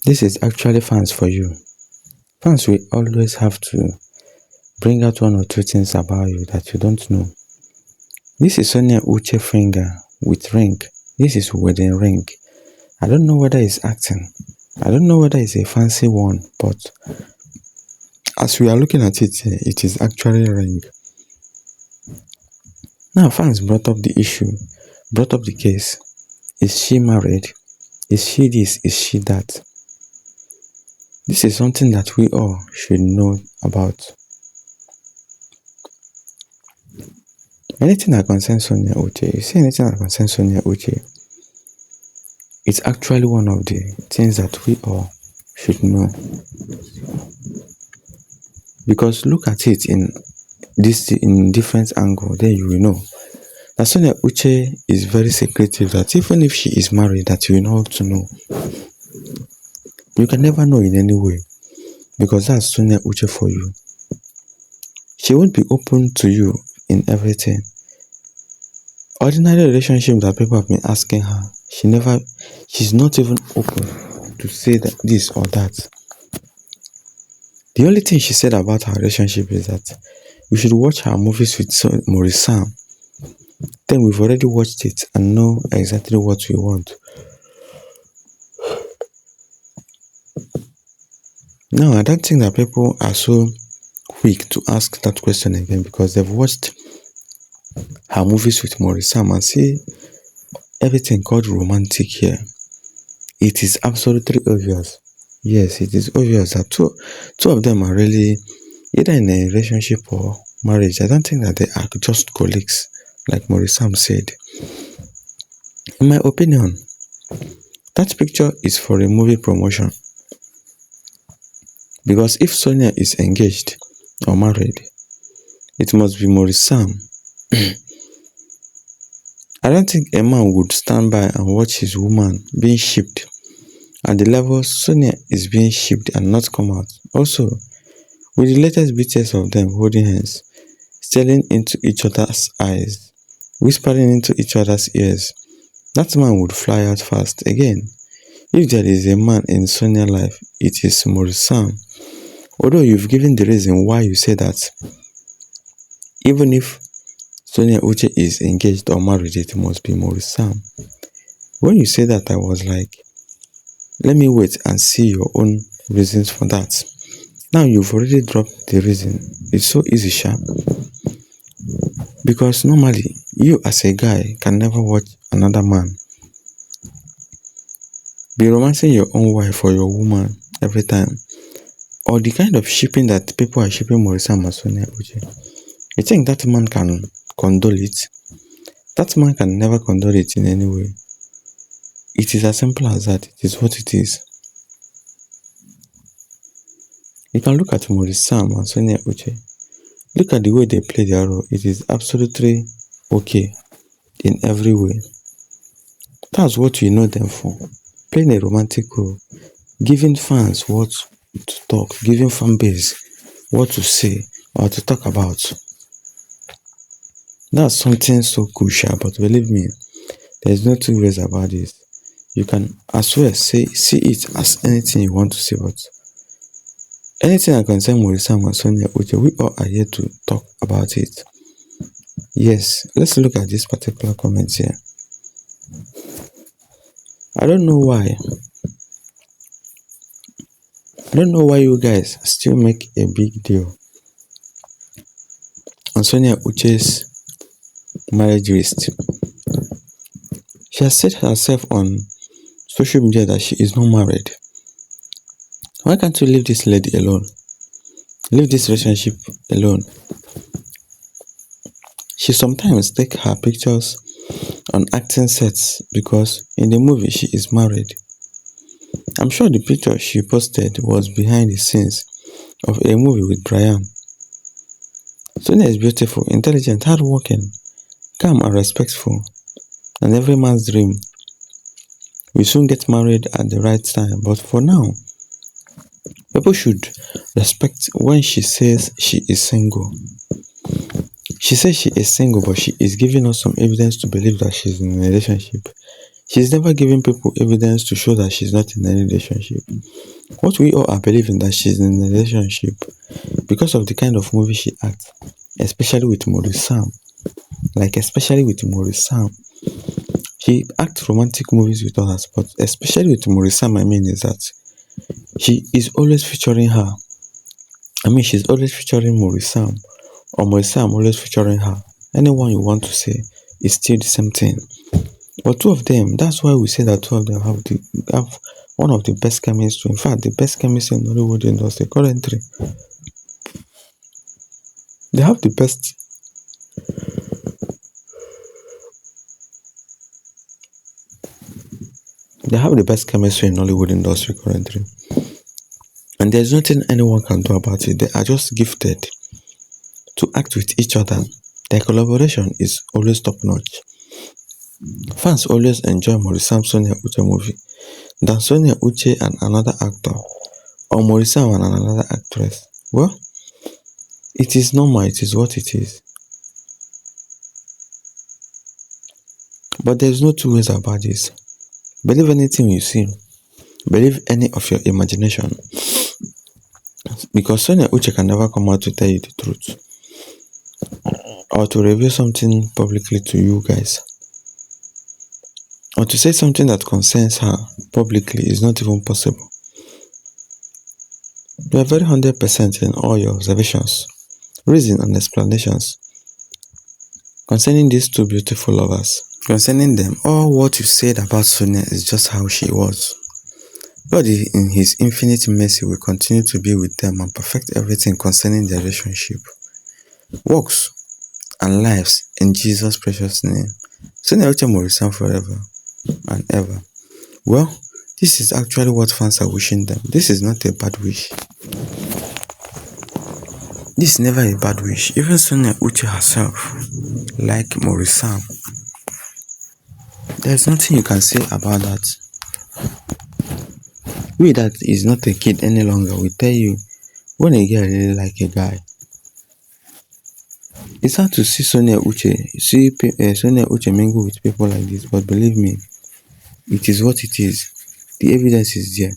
This is actually fans for you. Fans will always have to bring out one or two things about you that you don't know. This is Sonia Uche finger with ring. This is wedding ring. I don't know whether it's acting. I don't know whether it's a fancy one, but as we are looking at it here, it is actually a ring. Now fans brought up the issue, brought up the case. Is she married? Is she this? Is she that? This is something that we all should know about. Anything that concerns Sonia Uche, you see anything that concerns Sonia Uche, it's actually one of the things that we all should know. Because look at it in different angle, then you will know that Sonia Uche is very secretive, that even if she is married, that you know to know. You can never know in any way, because that's Sonia Uche for you. She won't be open to you in everything. Ordinary relationship that people have been asking her, she's not even open to say that this or that. The only thing she said about her relationship is that we should watch her movies with Maurice Sam. Then we've already watched it and know exactly what we want. Now, I don't think that people are so quick to ask that question again, because they've watched her movies with Maurice Sam and see everything called romantic here. It is absolutely obvious. Yes, it is obvious that two of them are really either in a relationship or marriage. I don't think that they are just colleagues, like Maurice Sam said. In my opinion, that picture is for a movie promotion. Because if Sonia is engaged or married, it must be Maurice Sam. I don't think a man would stand by and watch his woman being shipped at the level Sonia is being shipped and not come out. Also, with the latest BTS of them holding hands, staring into each other's eyes, whispering into each other's ears, that man would fly out fast. Again, if there is a man in Sonia's life, it is Maurice Sam. Although you've given the reason why you say that, even if Sonia Uche is engaged or married, it must be Maurice Sam. When you say that, I was like, let me wait and see your own reasons for that. Now you've already dropped the reason. It's so easy, sha. Because normally, you as a guy can never watch another man be romancing your own wife or your woman every time. Or the kind of shipping that people are shipping Maurice Sam and Sonia Uche. You think that man can condole it? That man can never condole it in any way. It is as simple as that. It is what it is. You can look at Maurice Sam and Sonia Uche. Look at the way they play their role. It is absolutely okay in every way. That's what we know them for. Playing a romantic role. Giving fans what to talk. Giving fan base what to say or to talk about. That's something so crucial, but believe me, there's no two ways about this. You can as well see it as anything you want to see, but anything that concerns Maurice Sam and Sonia Uche, we all are here to talk about it. Yes, let's look at this particular comment here. I don't know why you guys still make a big deal on Sonia Uche's marriage list. She has said herself on social media that she is not married. Why can't you leave this lady alone? Leave this relationship alone. She sometimes take her pictures on acting sets because in the movie she is married. I'm sure the picture she posted was behind the scenes of a movie with Brian. Sonia is beautiful, intelligent, hardworking, calm and respectful, and every man's dream. We soon get married at the right time, but for now, people should respect when she says she is single. She says she is single, but she is giving us some evidence to believe that she's in a relationship. She's never given people evidence to show that she's not in a relationship. What we all are believing that she's in a relationship because of the kind of movie she acts, especially with Maurice Sam. Especially with Maurice Sam. She acts romantic movies with others, but especially with Maurice Sam, I mean, is that she is always featuring her. She's always featuring Maurice Sam, or Maurice Sam always featuring her. Anyone you want to say is still the same thing. But two of them, that's why we say that two of them have one of the best chemistry. In fact, the best chemistry in Hollywood industry currently. They have the best. They have the best chemistry in Hollywood industry currently. And there's nothing anyone can do about it. They are just gifted to act with each other. Their collaboration is always top notch. Fans always enjoy Maurice Sam Sonia Uche movie than Sonia Uche and another actor, or Maurice Sam and another actress. Well, it is normal, it is what it is. But there's no two ways about this. Believe anything you see. Believe any of your imagination. Because Sonia Uche can never come out to tell you the truth. Or to reveal something publicly to you guys. Or to say something that concerns her publicly is not even possible. You are very 100% in all your observations, reason and explanations concerning these two beautiful lovers. Concerning them, all what you said about Sonia is just how she was. God in his infinite mercy will continue to be with them and perfect everything concerning their relationship, works, and lives in Jesus' precious name. Sonia Uche Maurice Sam forever and ever. Well, this is actually what fans are wishing them. This is not a bad wish. This is never a bad wish. Even Sonia Uche herself, like Maurice Sam, there's nothing you can say about that. We that is not a kid any longer will tell you when a girl really like a guy. It's hard to see Sonia Uche mingle with people like this, but believe me, it is what it is. The evidence is there.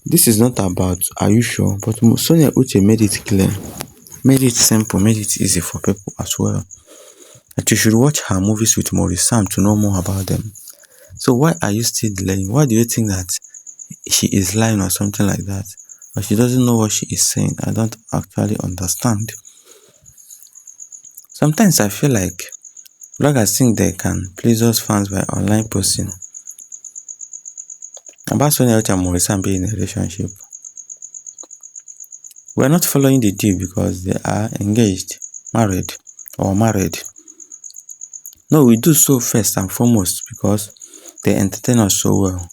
This is not about are you sure, but Sonia Uche made it clear, made it simple, made it easy for people as well. That you should watch her movies with Maurice Sam to know more about them. So why are you still delaying? Why do you think that she is lying or something like that? Or she doesn't know what she is saying? I don't actually understand. Sometimes I feel like bloggers think they can please us fans by online posting about Sonia Uche and Maurice Sam being in a relationship. We are not following the deal because they are engaged, married, or married. No, we do so first and foremost because they entertain us so well.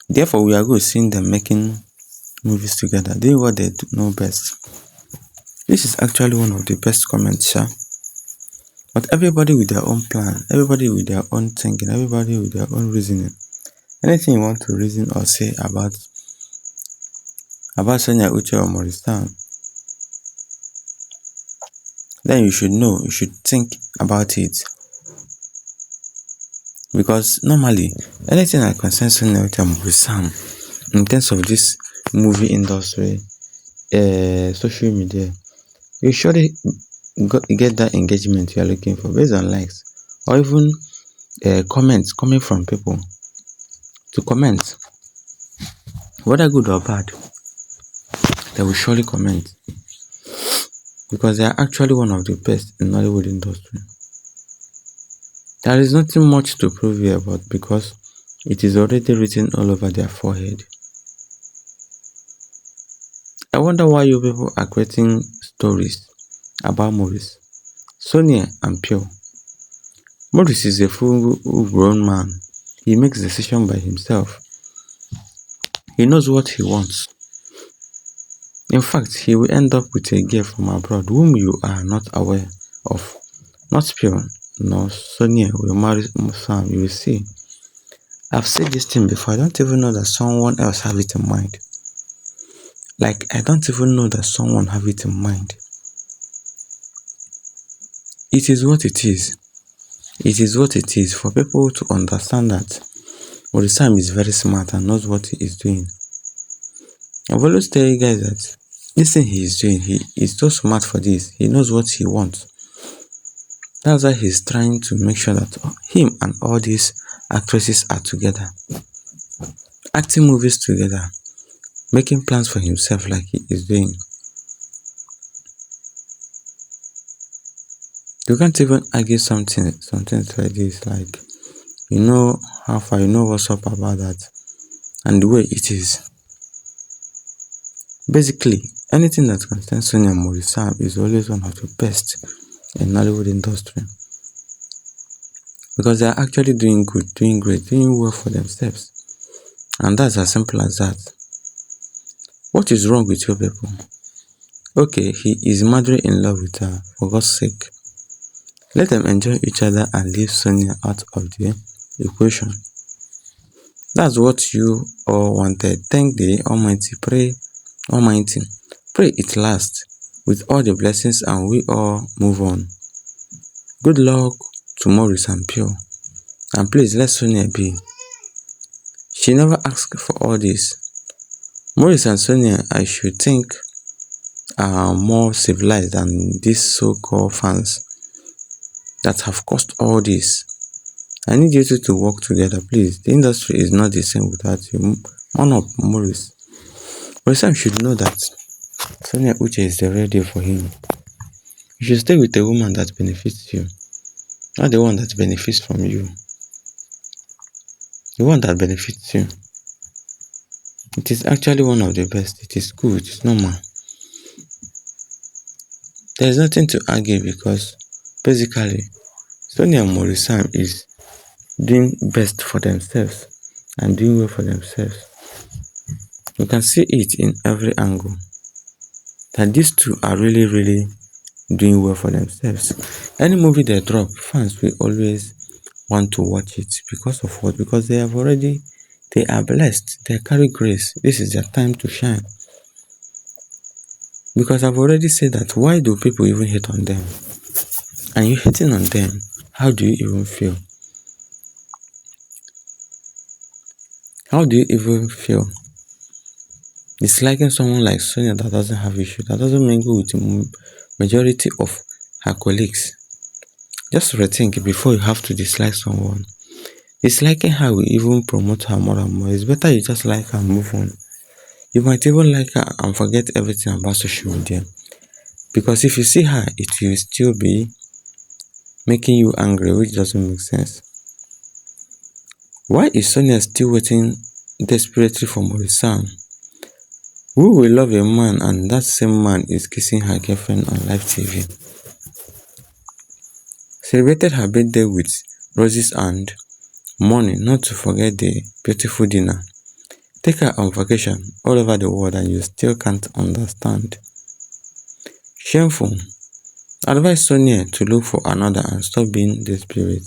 Therefore, we are good seeing them making movies together, doing what they know best. This is actually one of the best comments, sir. But everybody with their own plan, everybody with their own thinking, everybody with their own reasoning. Anything you want to reason or say about Sonia Uche or Maurice Sam, then you should know, you should think about it. Because normally, anything that concerns Sonia Uche and Maurice Sam, in terms of this movie industry, social media, you surely get that engagement you are looking for based on likes or even comments coming from people to comment, whether good or bad. They will surely comment because they are actually one of the best in Hollywood industry. There is nothing much to prove here, but because it is already written all over their forehead. I wonder why you people are creating stories about Maurice, Sonia, and Pure. Maurice is a full-grown man. He makes decisions by himself. He knows what he wants. In fact, he will end up with a girl from abroad whom you are not aware of. Not Pure, nor Sonia will marry Sam, you will see. I've said this thing before. I don't even know that someone else have it in mind. I don't even know that someone have it in mind. It is what it is. It is what it is for people to understand that Maurice Sam is very smart and knows what he is doing. I've always tell you guys that this thing he is doing, he is so smart for this. He knows what he wants. That's why he's trying to make sure that him and all these actresses are together, acting movies together, making plans for himself like he is doing. You can't even argue something like this, like you know how far, you know what's up about that, and the way it is. Basically, anything that concerns Sonia and Maurice Sam is always one of the best in Nollywood industry, because they are actually doing good, doing great, doing well for themselves, and that's as simple as that. What is wrong with you people? Okay, he is madly in love with her, for God's sake. Let them enjoy each other and leave Sonia out of the equation. That's what you all wanted. Thank the Almighty. Pray it lasts with all the blessings and we all move on. Good luck to Maurice and Pure. And please let Sonia be. She never asked for all this. Maurice and Sonia, I should think, are more civilized than these so-called fans that have caused all this. I need you two to work together, please. The industry is not the same without you. Man up, Maurice. Maurice Sam should know that Sonia Uche is the real deal for him. You should stay with a woman that benefits you, not the one that benefits from you. The one that benefits you. It is actually one of the best. It is good. It's normal. There is nothing to argue because basically Sonia and Maurice Sam is doing best for themselves and doing well for themselves. You can see it in every angle that these two are really doing well for themselves. Any movie they drop, fans will always want to watch it because of what? Because they are blessed, they carry grace. This is their time to shine. Because I've already said that, why do people even hate on them? And you hating on them, how do you even feel? How do you even feel? Disliking someone like Sonia that doesn't have issues, that doesn't mingle with the majority of her colleagues. Just rethink before you have to dislike someone. Disliking her will even promote her more and more. It's better you just like her and move on. You might even like her and forget everything about social media. Because if you see her, it will still be making you angry, which doesn't make sense. Why is Sonia still waiting desperately for Maurice Sam? Who will love a man and that same man is kissing her girlfriend on live TV? Celebrated her birthday with roses and money, not to forget the beautiful dinner. Take her on vacation all over the world and you still can't understand. Shameful. Advise Sonia to look for another and stop being desperate.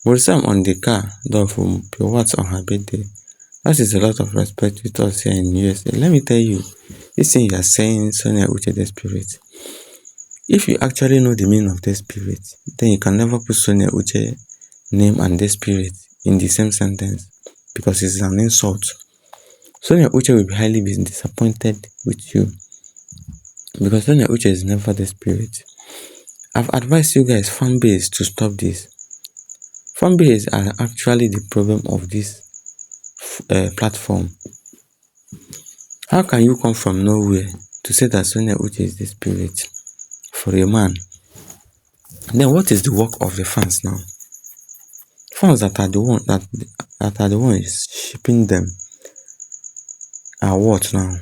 Maurice Sam on the car door for Pure Watts on her birthday. That is a lot of respect with us here in USA. Let me tell you, this thing you are saying, Sonia Uche desperate. If you actually know the meaning of desperate, then you can never put Sonia Uche name and desperate in the same sentence because it's an insult. Sonia Uche will be highly disappointed with you because Sonia Uche is never desperate. I've advised you guys, fan base, to stop this. Fan base are actually the problem of this platform. How can you come from nowhere to say that Sonia Uche is desperate for a man? Then what is the work of the fans now? Fans that are the ones shipping them are what now?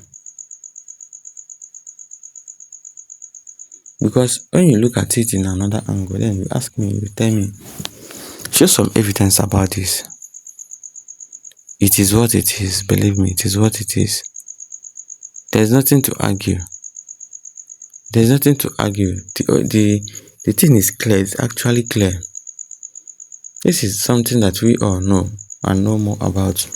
Because when you look at it in another angle, then you ask me, you tell me, show some evidence about this. It is what it is. Believe me, it is what it is. There's nothing to argue. There's nothing to argue. The thing is clear. It's actually clear. This is something that we all know and know more about.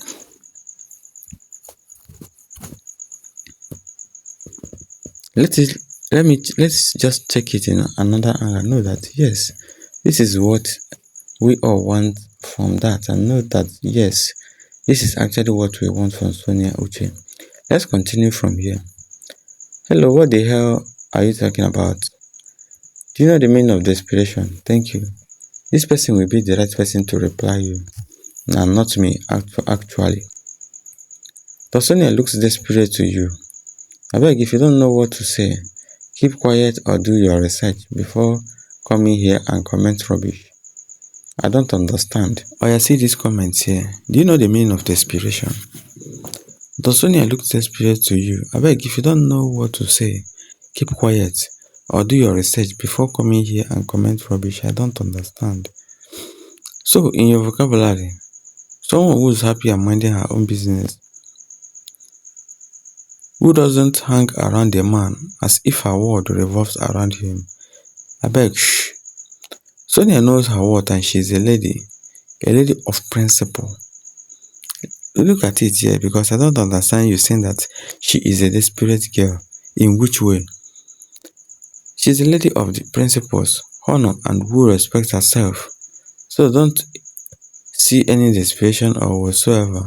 Let's just check it in another angle. Know that yes, This is what we all want from that, and know that yes, this is actually what we want from Sonia Uche. Let's continue from here. Hello, what the hell are you talking about? Do you know the meaning of desperation? Thank you. This person will be the right person to reply you, and not me, actually. But Sonia looks desperate to you. Abeg, if you don't know what to say, keep quiet or do your research before coming here and comment rubbish. I don't understand. Oya, see these comments here. Do you know the meaning of desperation? Does Sonia look desperate to you? Abeg, if you don't know what to say, keep quiet or do your research before coming here and comment rubbish. I don't understand. So, in your vocabulary, someone who is happy and minding her own business, who doesn't hang around a man as if her world revolves around him. Abeg, shh. Sonia knows her worth and she's a lady of principle. Look at it here, because I don't understand you saying that she is a desperate girl. In which way? She's a lady of the principles, honor, and who respects herself. So don't see any desperation or whatsoever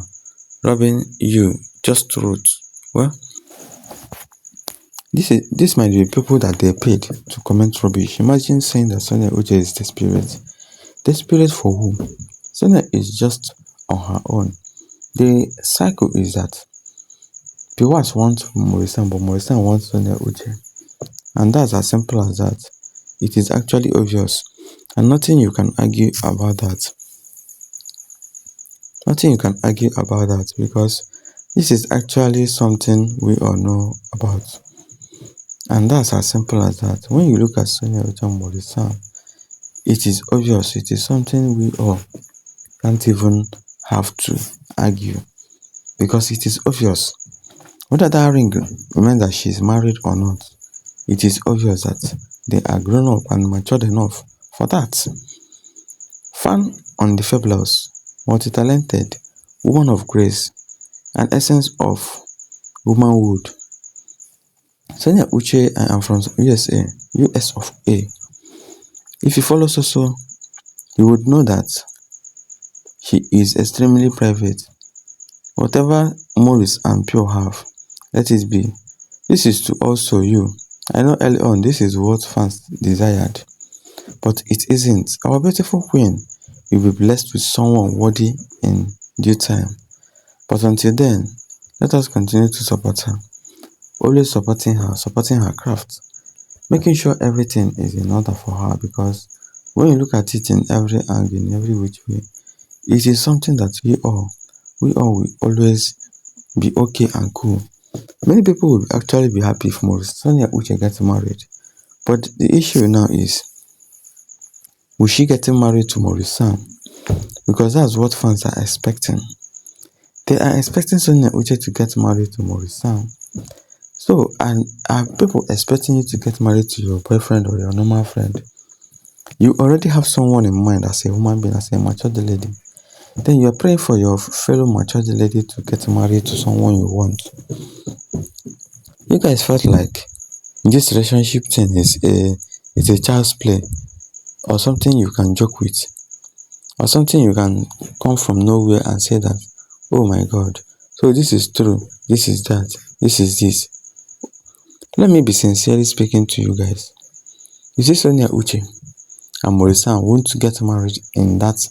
robbing you, just truth. Well, this might be people that they paid to comment rubbish. Imagine saying that Sonia Uche is desperate. Desperate for who? Sonia is just on her own. The cycle is that Piwas wants Maurice Sam, but Maurice Sam wants Sonia Uche. And that's as simple as that. It is actually obvious. And nothing you can argue about that. Nothing you can argue about that, because this is actually something we all know about. And that's as simple as that. When you look at Sonia Uche and Maurice Sam, it is obvious. It is something we all can't even have to argue, because it is obvious. Whether that ring means that she is married or not, it is obvious that they are grown up and matured enough for that. Fan on the fabulous, multi-talented, woman of grace, and essence of womanhood. Sonia Uche, I am from USA, US of A. If you follow Soso, you would know that she is extremely private. Whatever Maurice and Pure have, let it be. This is to also you. I know early on this is what fans desired, but it isn't. Our beautiful queen will be blessed with someone worthy in due time. But until then, let us continue to support her. Always supporting her craft, making sure everything is in order for her, because when you look at it in every angle, in every which way, it is something that we all will always be okay and cool. Many people will actually be happy if Sonia Uche gets married. But the issue now is, will she get married to Maurice Sam? Because that's what fans are expecting. They are expecting Sonia Uche to get married to Maurice Sam. So, and are people expecting you to get married to your boyfriend or your normal friend? You already have someone in mind as a human being, as a matured lady. Then you are praying for your fellow matured lady to get married to someone you want. You guys felt like this relationship thing is a child's play, or something you can joke with, or something you can come from nowhere and say that, oh my God, so this is true, this is that, this is this. Let me be sincerely speaking to you guys. You see, Sonia Uche and Maurice Sam want to get married in that.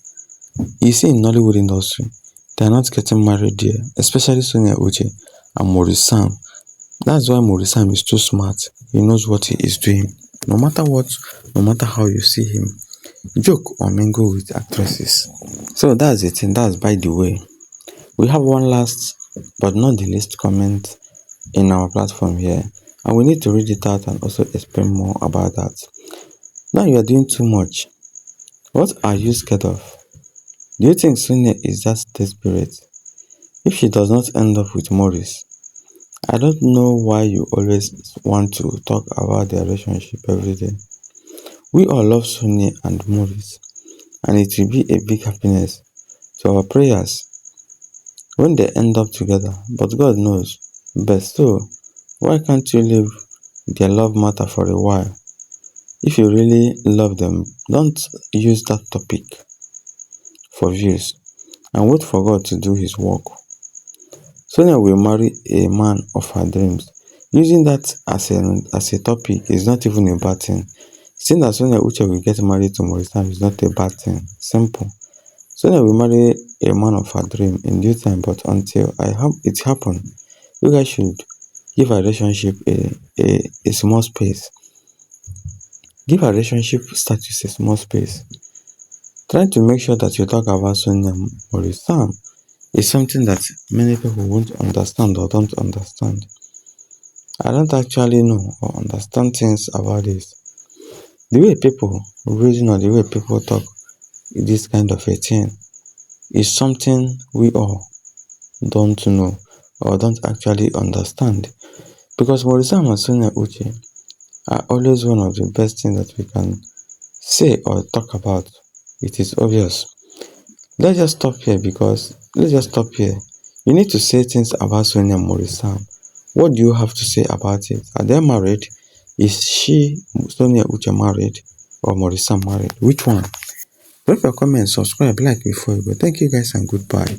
You see, in Nollywood industry, they are not getting married there, especially Sonia Uche and Maurice Sam. That's why Maurice Sam is too smart. He knows what he is doing. No matter what, no matter how you see him, joke or mingle with actresses. So that's it, and that's by the way. We have one last but not the least comment in our platform here, and we need to read it out and also explain more about that. Now you are doing too much. What are you scared of? Do you think Sonia is that desperate? If she does not end up with Maurice, I don't know why you always want to talk about their relationship every day. We all love Sonia and Maurice, and it will be a big happiness to our prayers when they end up together, but God knows best. So why can't you leave their love matter for a while? If you really love them, don't use that topic for views and wait for God to do his work. Sonia will marry a man of her dreams. Using that as a topic is not even a bad thing. Saying that Sonia Uche will get married to Maurice Sam is not a bad thing. Simple. Sonia will marry a man of her dream in due time, but until it happen, you guys should give a relationship a small space. Give a relationship status a small space. Trying to make sure that you talk about Sonia Maurice Sam is something that many people won't understand or don't understand. I don't actually know or understand things about this. The way people reason or the way people talk this kind of a thing is something we all don't know or don't actually understand. Because Maurice Sam and Sonia Uche are always one of the best things that we can say or talk about. It is obvious. Let's just stop here. You need to say things about Sonia and Maurice Sam. What do you have to say about it? Are they married? Is Sonia Uche married or Maurice Sam married? Which one? Drop your comments, subscribe, like before you go. Thank you guys and goodbye.